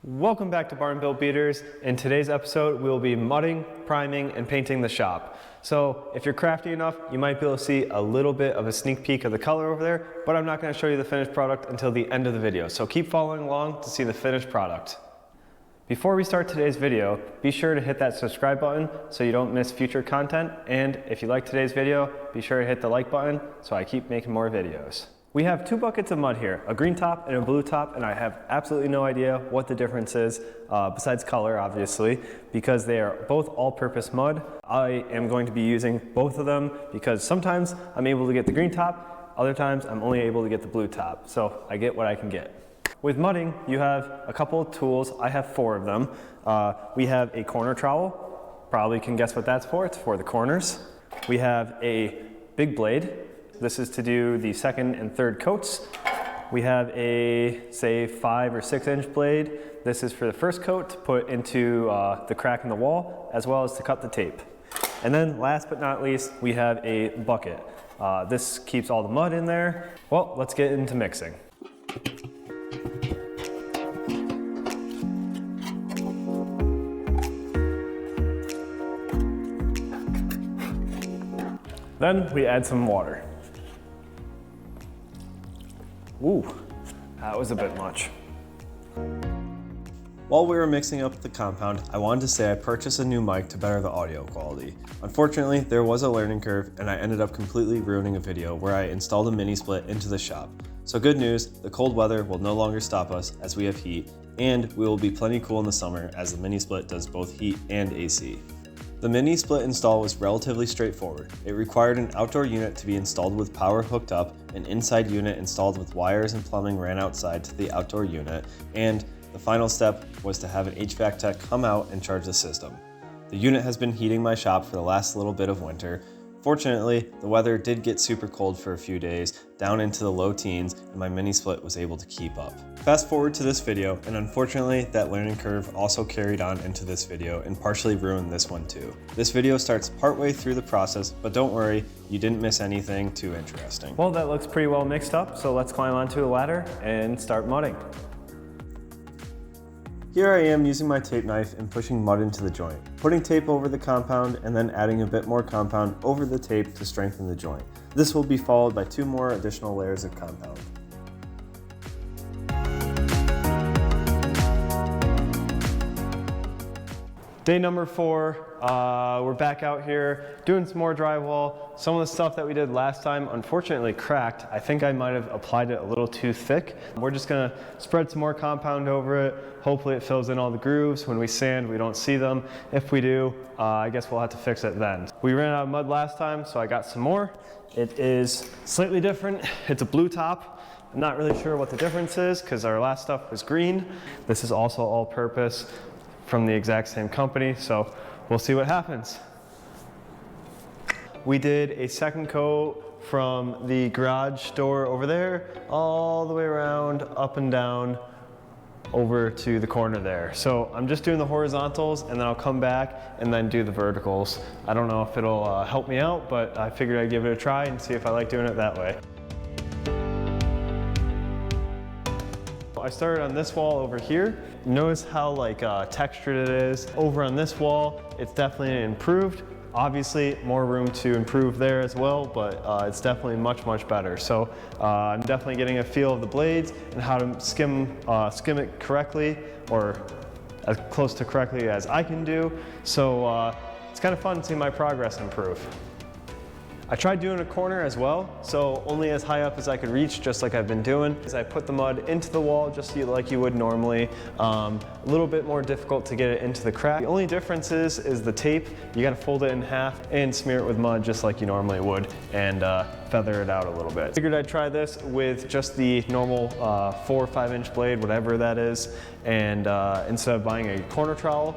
Welcome back to Barn Built Beaters. In today's episode, we'll be mudding, priming, and painting the shop. So if you're crafty enough, you might be able to see a little bit of a sneak peek of the color over there, but I'm not going to show you the finished product until the end of the video. So keep following along to see the finished product. Before we start today's video, be sure to hit that subscribe button so you don't miss future content. And if you like today's video, be sure to hit the like button so I keep making more videos. We have two buckets of mud here, a green top and a blue top, and I have absolutely no idea what the difference is, besides color obviously, because they are both all-purpose mud. I am going to be using both of them because sometimes I'm able to get the green top, other times I'm only able to get the blue top, so I get what I can get. With mudding, you have a couple of tools. I have 4 of them. We have a corner trowel, probably can guess what that's for, it's for the corners. We have a big blade. This is to do the second and third coats. We have a, say, 5 or 6 inch blade. This is for the first coat to put into the crack in the wall, as well as to cut the tape. And then last but not least, we have a bucket. This keeps all the mud in there. Well, let's get into mixing. Then we add some water. Ooh, that was a bit much. While we were mixing up the compound, I wanted to say I purchased a new mic to better the audio quality. Unfortunately, there was a learning curve and I ended up completely ruining a video where I installed a mini split into the shop. So good news, the cold weather will no longer stop us as we have heat, and we will be plenty cool in the summer as the mini split does both heat and AC. The mini split install was relatively straightforward. It required an outdoor unit to be installed with power hooked up, an inside unit installed with wires and plumbing ran outside to the outdoor unit, and the final step was to have an HVAC tech come out and charge the system. The unit has been heating my shop for the last little bit of winter. Fortunately, the weather did get super cold for a few days, down into the low teens, and my mini split was able to keep up. Fast forward to this video, and unfortunately that learning curve also carried on into this video and partially ruined this one too. This video starts partway through the process, but don't worry, you didn't miss anything too interesting. Well, that looks pretty well mixed up, so let's climb onto a ladder and start mudding. Here I am using my tape knife and pushing mud into the joint, putting tape over the compound and then adding a bit more compound over the tape to strengthen the joint. This will be followed by 2 more additional layers of compound. Day number 4, we're back out here doing some more drywall. Some of the stuff that we did last time unfortunately cracked. I think I might have applied it a little too thick. We're just gonna spread some more compound over it. Hopefully it fills in all the grooves. When we sand, we don't see them. If we do, I guess we'll have to fix it then. We ran out of mud last time, so I got some more. It is slightly different. It's a blue top. I'm not really sure what the difference is because our last stuff was green. This is also all-purpose from the exact same company, so we'll see what happens. We did a second coat from the garage door over there, all the way around, up and down, over to the corner there. So I'm just doing the horizontals and then I'll come back and then do the verticals. I don't know if it'll help me out, but I figured I'd give it a try and see if I like doing it that way. I started on this wall over here. Notice how textured it is. Over on this wall, it's definitely improved. Obviously, more room to improve there as well, but it's definitely much better. So I'm definitely getting a feel of the blades and how to skim it correctly, or as close to correctly as I can do. So it's kind of fun to see my progress improve. I tried doing a corner as well, so only as high up as I could reach, just like I've been doing. As I put the mud into the wall, just like you would normally. A little bit more difficult to get it into the crack. The only difference is the tape. You gotta fold it in half and smear it with mud just like you normally would, and feather it out a little bit. Figured I'd try this with just the normal 4 or 5 inch blade, whatever that is, and instead of buying a corner trowel.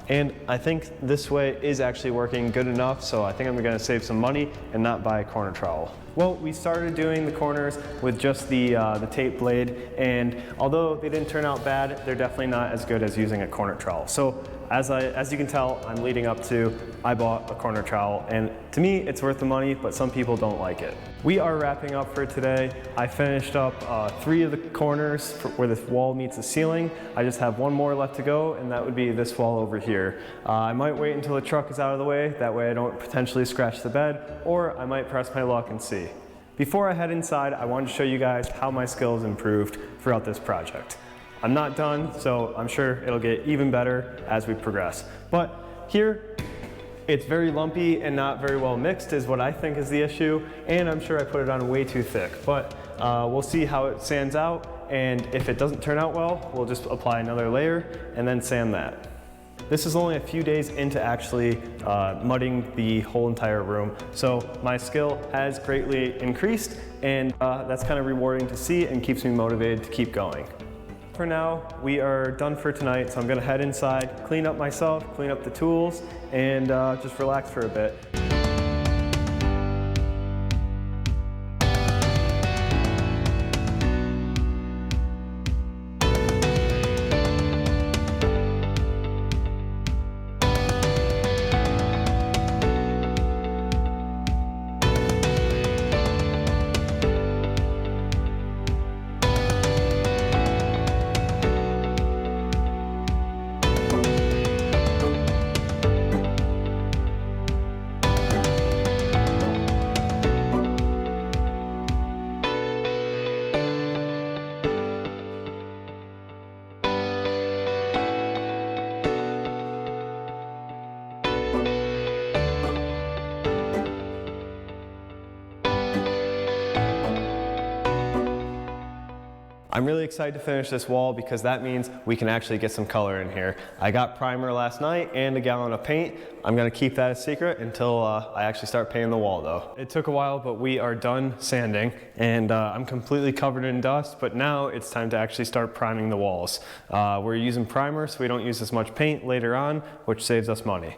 And I think this way is actually working good enough, so I think I'm gonna save some money and not buy a corner trowel. Well, we started doing the corners with just the tape blade, and although they didn't turn out bad, they're definitely not as good as using a corner trowel. So as you can tell, I'm leading up to, I bought a corner trowel, and to me, it's worth the money, but some people don't like it. We are wrapping up for today. I finished up 3 of the corners where the wall meets the ceiling. I just have 1 more left to go, and that would be this wall over here. I might wait until the truck is out of the way, that way I don't potentially scratch the bed, or I might press my luck and see. Before I head inside, I wanted to show you guys how my skills improved throughout this project. I'm not done, so I'm sure it'll get even better as we progress. But here, it's very lumpy and not very well mixed is what I think is the issue, and I'm sure I put it on way too thick. But we'll see how it sands out, and if it doesn't turn out well, we'll just apply another layer and then sand that. This is only a few days into actually mudding the whole entire room, so my skill has greatly increased, and that's kind of rewarding to see and keeps me motivated to keep going. For now, we are done for tonight, so I'm gonna head inside, clean up myself, clean up the tools, and just relax for a bit. I'm really excited to finish this wall because that means we can actually get some color in here. I got primer last night and a gallon of paint. I'm gonna keep that a secret until I actually start painting the wall though. It took a while, but we are done sanding, and I'm completely covered in dust, but now it's time to actually start priming the walls. We're using primer so we don't use as much paint later on, which saves us money.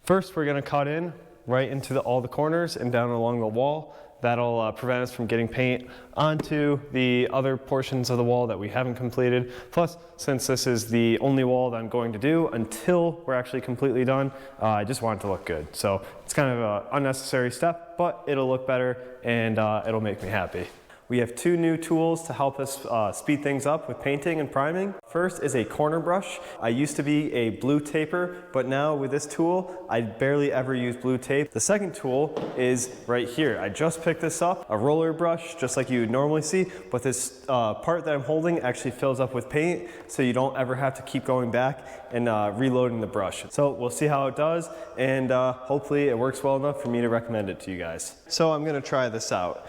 First, we're gonna cut in right into all the corners and down along the wall. That'll prevent us from getting paint onto the other portions of the wall that we haven't completed. Plus, since this is the only wall that I'm going to do until we're actually completely done, I just want it to look good. So it's kind of an unnecessary step, but it'll look better and it'll make me happy. We have 2 new tools to help us speed things up with painting and priming. First is a corner brush. I used to be a blue taper, but now with this tool, I barely ever use blue tape. The second tool is right here. I just picked this up, a roller brush, just like you would normally see, but this part that I'm holding actually fills up with paint, so you don't ever have to keep going back and reloading the brush. So we'll see how it does, and hopefully it works well enough for me to recommend it to you guys. So I'm gonna try this out.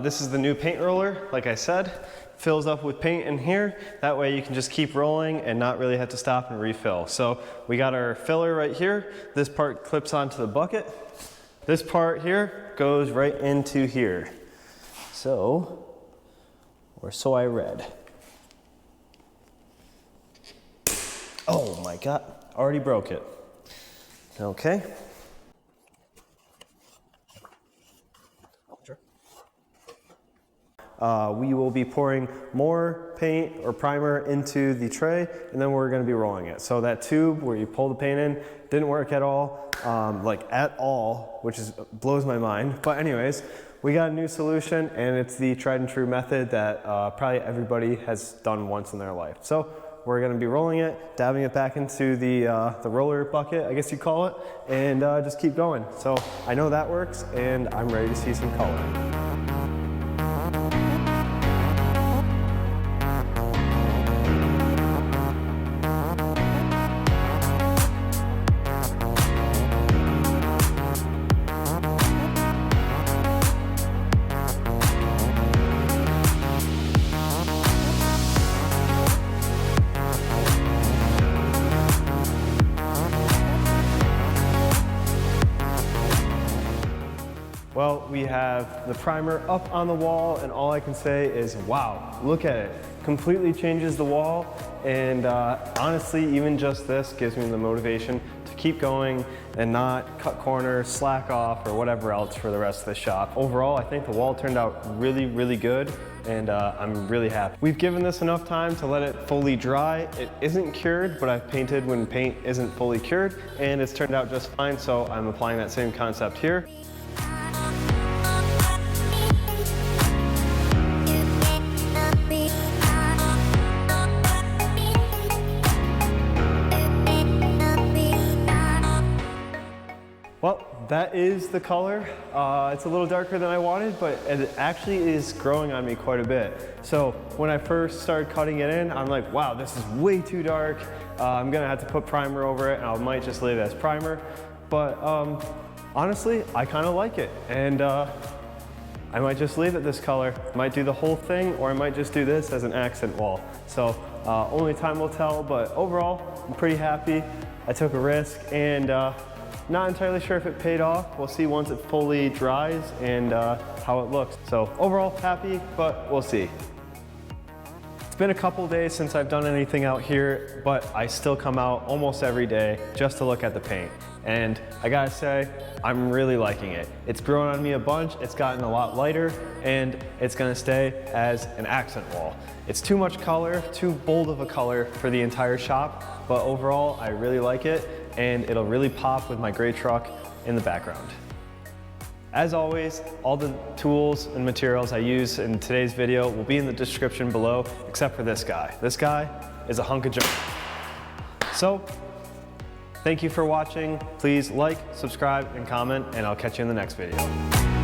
This is the new paint roller, like I said. Fills up with paint in here. That way you can just keep rolling and not really have to stop and refill. So we got our filler right here. This part clips onto the bucket. This part here goes right into here. So, or so I read. Oh my God, already broke it. Okay. We will be pouring more paint or primer into the tray, and then we're gonna be rolling it. So that tube where you pull the paint in didn't work at all, which blows my mind. But anyways, we got a new solution, and it's the tried and true method that probably everybody has done once in their life. So we're gonna be rolling it, dabbing it back into the roller bucket, I guess you call it, and just keep going. So I know that works, and I'm ready to see some color. Well, we have the primer up on the wall, and all I can say is, wow, look at it. Completely changes the wall, and honestly, even just this gives me the motivation to keep going and not cut corners, slack off, or whatever else for the rest of the shop. Overall, I think the wall turned out really, really good, and I'm really happy. We've given this enough time to let it fully dry. It isn't cured, but I've painted when paint isn't fully cured, and it's turned out just fine, so I'm applying that same concept here. that is the color. It's a little darker than I wanted, but it actually is growing on me quite a bit. So when I first started cutting it in, I'm like, wow, this is way too dark. I'm gonna have to put primer over it, and I might just leave it as primer. But honestly, I kind of like it, and I might just leave it this color. Might do the whole thing, or I might just do this as an accent wall. So only time will tell, but overall, I'm pretty happy. I took a risk, and not entirely sure if it paid off. We'll see once it fully dries and how it looks. So overall, happy, but we'll see. It's been a couple days since I've done anything out here, but I still come out almost every day just to look at the paint. And I gotta say, I'm really liking it. It's grown on me a bunch, it's gotten a lot lighter, and it's gonna stay as an accent wall. It's too much color, too bold of a color for the entire shop, but overall, I really like it, and it'll really pop with my gray truck in the background. As always, all the tools and materials I use in today's video will be in the description below, except for this guy. This guy is a hunk of junk. So, thank you for watching. Please like, subscribe, and comment, and I'll catch you in the next video.